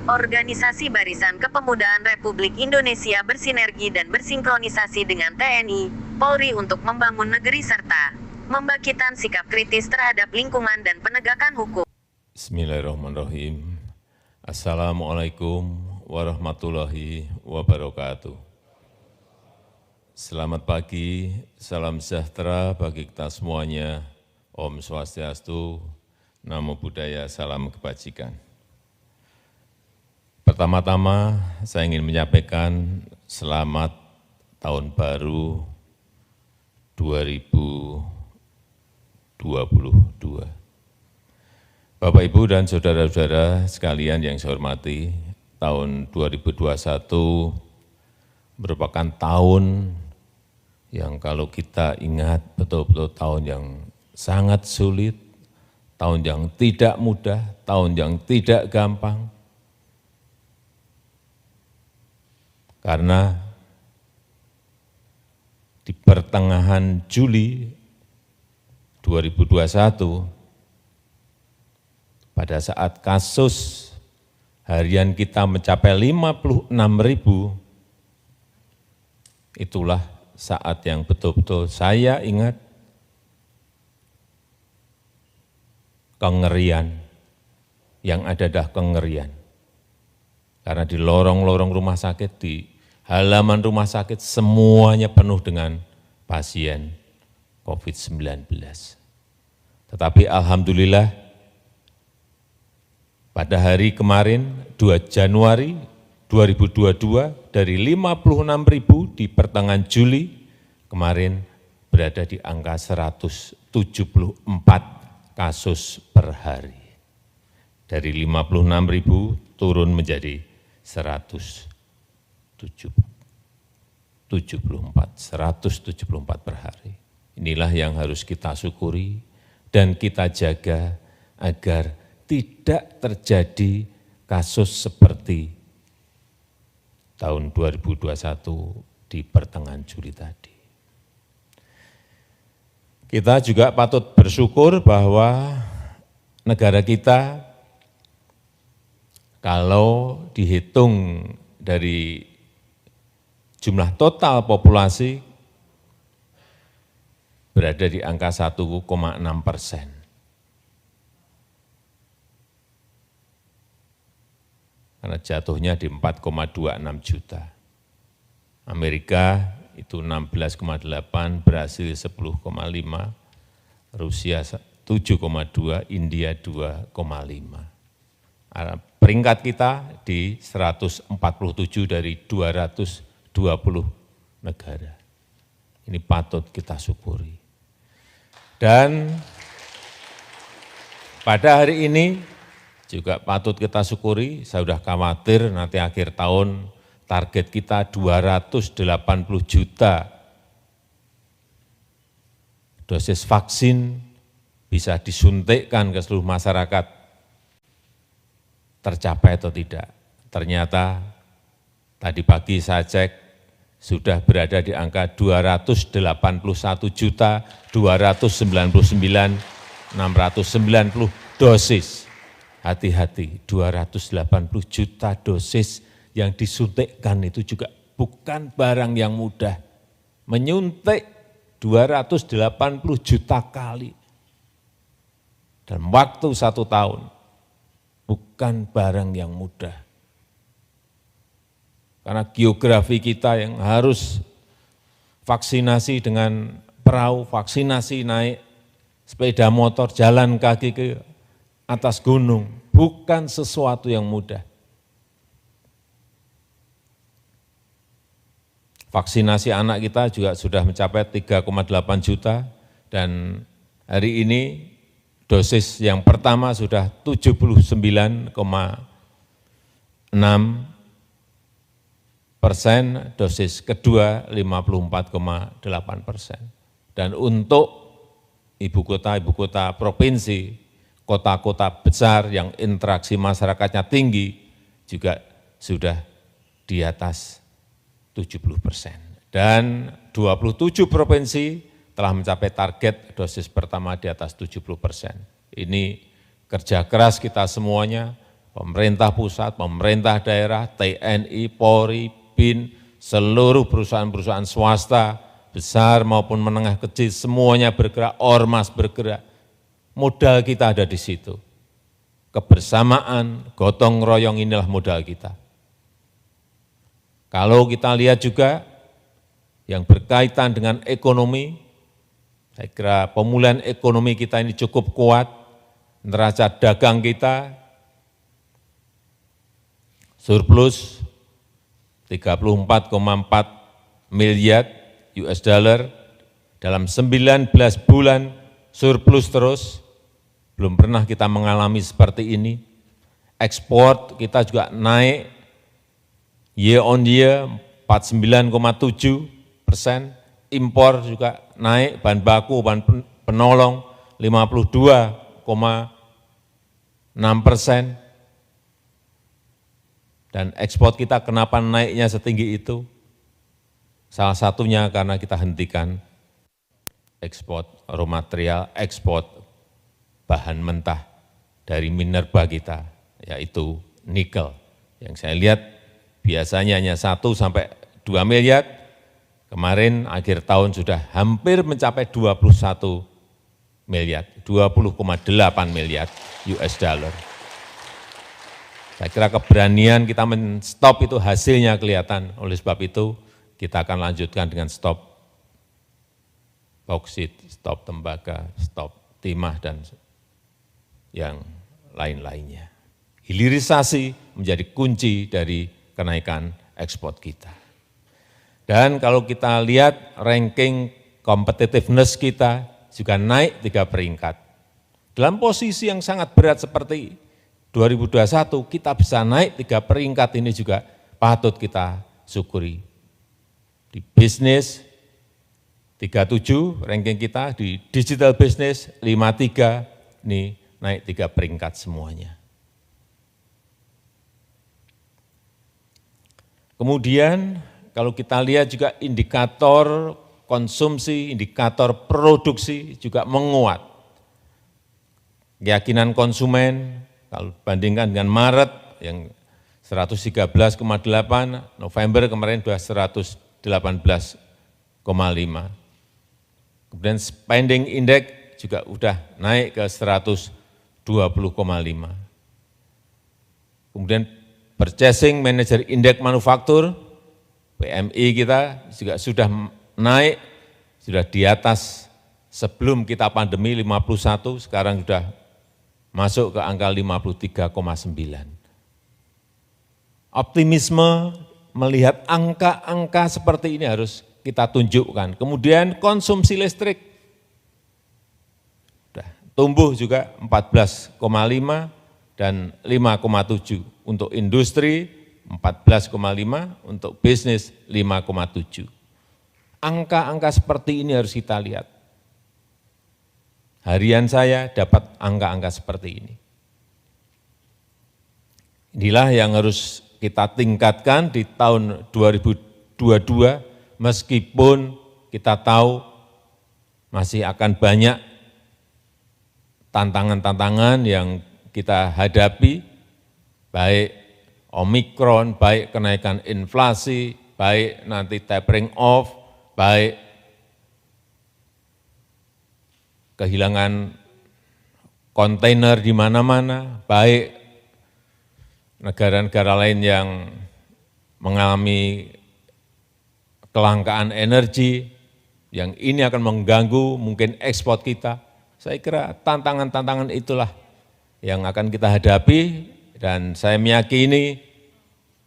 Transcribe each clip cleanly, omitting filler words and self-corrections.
Organisasi Barisan Kepemudaan Republik Indonesia bersinergi dan bersinkronisasi dengan TNI, Polri untuk membangun negeri serta membangkitkan sikap kritis terhadap lingkungan dan penegakan hukum. Bismillahirrahmanirrahim. Assalamualaikum warahmatullahi wabarakatuh. Selamat pagi, salam sejahtera bagi kita semuanya. Om Swastiastu, Namo Buddhaya, salam kebajikan. Pertama-tama saya ingin menyampaikan selamat tahun baru 2022. Bapak, Ibu, dan saudara-saudara sekalian yang saya hormati, tahun 2021 merupakan tahun yang kalau kita ingat betul-betul tahun yang sangat sulit, tahun yang tidak mudah, tahun yang tidak gampang. Karena di pertengahan Juli 2021, pada saat kasus harian kita mencapai 56.000, itulah saat yang betul-betul saya ingat kengerian, yang ada adalah kengerian. Karena di lorong-lorong rumah sakit, di halaman rumah sakit semuanya penuh dengan pasien COVID-19. Tetapi alhamdulillah pada hari kemarin 2 Januari 2022 dari 56.000 di pertengahan Juli kemarin berada di angka 174 kasus per hari. Dari 56.000 turun menjadi 174 per hari. Inilah yang harus kita syukuri dan kita jaga agar tidak terjadi kasus seperti tahun 2021 di pertengahan Juli tadi. Kita juga patut bersyukur bahwa negara kita kalau dihitung dari jumlah total populasi berada di angka 1,6%. Karena jatuhnya di 4,26 juta. Amerika itu 16,8, Brasil 10,5, Rusia 7,2, India 2,5. Peringkat kita di 147 dari 220 negara. Ini patut kita syukuri. Dan pada hari ini juga patut kita syukuri, saya sudah khawatir nanti akhir tahun target kita 280 juta dosis vaksin bisa disuntikkan ke seluruh masyarakat. Tercapai atau tidak? Ternyata tadi pagi saya cek sudah berada di angka 281.299.690 dosis. Hati-hati, 280 juta dosis yang disuntikkan itu juga bukan barang yang mudah. Menyuntik 280 juta kali dalam waktu 1 tahun, bukan barang yang mudah. Karena geografi kita yang harus vaksinasi dengan perahu, vaksinasi naik sepeda motor, jalan kaki ke atas gunung, bukan sesuatu yang mudah. Vaksinasi anak kita juga sudah mencapai 3,8 juta dan hari ini dosis yang pertama sudah 79,6%, dosis kedua 54,8%. Dan untuk ibu kota provinsi, kota-kota besar yang interaksi masyarakatnya tinggi juga sudah di atas 70%. Dan 27 provinsi telah mencapai target dosis pertama di atas 70%. Ini kerja keras kita semuanya, pemerintah pusat, pemerintah daerah, TNI, Polri, BIN, seluruh perusahaan-perusahaan swasta, besar maupun menengah kecil, semuanya bergerak, ormas bergerak. Modal kita ada di situ. Kebersamaan, gotong royong inilah modal kita. Kalau kita lihat juga yang berkaitan dengan ekonomi, saya kira pemulihan ekonomi kita ini cukup kuat, neraca dagang kita surplus 34,4 miliar US dollar dalam 19 bulan surplus terus, belum pernah kita mengalami seperti ini. Ekspor kita juga naik year on year 49,7%, impor juga naik, bahan baku, bahan penolong 52,6%. Dan ekspor kita kenapa naiknya setinggi itu? Salah satunya karena kita hentikan ekspor raw material, ekspor bahan mentah dari minerba kita, yaitu nikel. Yang saya lihat biasanya hanya 1 sampai 2 miliar, kemarin akhir tahun sudah hampir mencapai 21 miliar, 20,8 miliar US dollar. Saya kira keberanian kita men-stop itu hasilnya kelihatan. Oleh sebab itu, kita akan lanjutkan dengan stop bauksit, stop tembaga, stop timah, dan yang lain-lainnya. Hilirisasi menjadi kunci dari kenaikan ekspor kita. Dan kalau kita lihat ranking competitiveness kita juga naik 3 peringkat. Dalam posisi yang sangat berat seperti 2021, kita bisa naik 3 peringkat ini juga patut kita syukuri. Di bisnis 37 ranking kita, di digital business 53, ini naik 3 peringkat semuanya. Kemudian kalau kita lihat juga indikator konsumsi, indikator produksi juga menguat. Keyakinan konsumen kalau bandingkan dengan Maret yang 113,8, November kemarin sudah 118,5. Kemudian spending index juga sudah naik ke 120,5. Kemudian purchasing manager index manufaktur, PMI kita juga sudah naik, sudah di atas sebelum kita pandemi 51, sekarang sudah masuk ke angka 53,9. Optimisme melihat angka-angka seperti ini harus kita tunjukkan. Kemudian konsumsi listrik sudah tumbuh juga 14,5 dan 5,7 untuk industri, 14,5 untuk bisnis, 5,7. Angka-angka seperti ini harus kita lihat. Harian saya dapat angka-angka seperti ini. Inilah yang harus kita tingkatkan di tahun 2022, meskipun kita tahu masih akan banyak tantangan-tantangan yang kita hadapi, baik Omikron, baik kenaikan inflasi, baik nanti tapering off, baik kehilangan kontainer di mana-mana, baik negara-negara lain yang mengalami kelangkaan energi, yang ini akan mengganggu mungkin ekspor kita. Saya kira tantangan-tantangan itulah yang akan kita hadapi, dan saya meyakini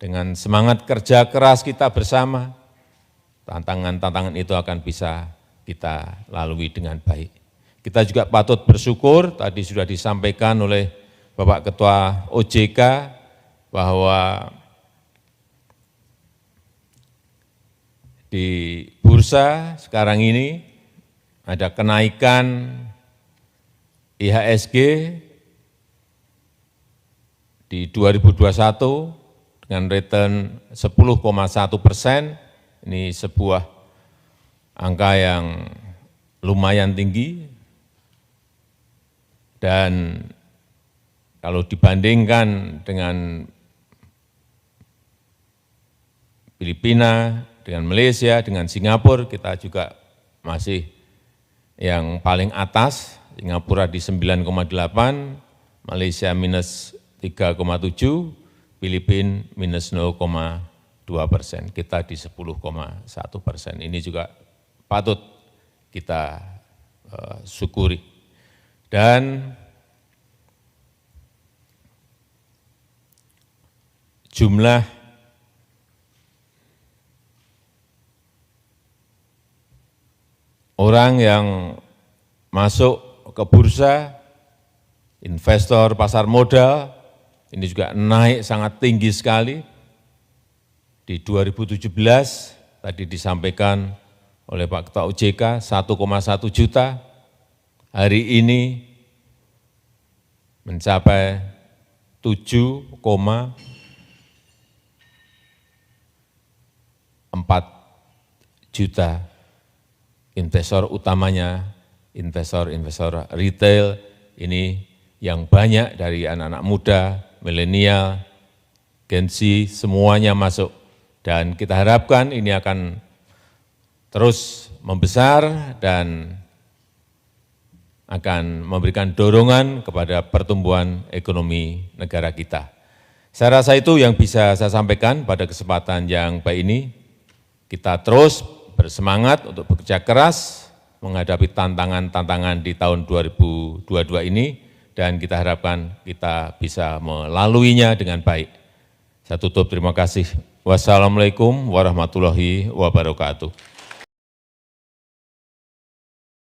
dengan semangat kerja keras kita bersama, tantangan-tantangan itu akan bisa kita lalui dengan baik. Kita juga patut bersyukur, tadi sudah disampaikan oleh Bapak Ketua OJK, bahwa di bursa sekarang ini ada kenaikan IHSG di 2021 dengan return 10,1%, ini sebuah angka yang lumayan tinggi, dan kalau dibandingkan dengan Filipina, dengan Malaysia, dengan Singapura, kita juga masih yang paling atas. Singapura di 9,8, Malaysia minus 3,7, Filipina minus 0,2%, kita di 10,1%. Ini juga patut kita syukuri. Dan jumlah orang yang masuk ke bursa, investor pasar modal, ini juga naik sangat tinggi sekali. Di 2017, tadi disampaikan oleh Pak Ketua OJK, 1,1 juta, hari ini mencapai 7,4 juta investor utamanya, investor-investor retail, ini yang banyak dari anak-anak muda, milenial, Gen Z, semuanya masuk. Dan kita harapkan ini akan terus membesar dan akan memberikan dorongan kepada pertumbuhan ekonomi negara kita. Saya rasa itu yang bisa saya sampaikan pada kesempatan yang baik ini. Kita terus bersemangat untuk bekerja keras menghadapi tantangan-tantangan di tahun 2022 ini, dan kita harapkan kita bisa melaluinya dengan baik. Saya tutup, terima kasih. Wassalamualaikum warahmatullahi wabarakatuh.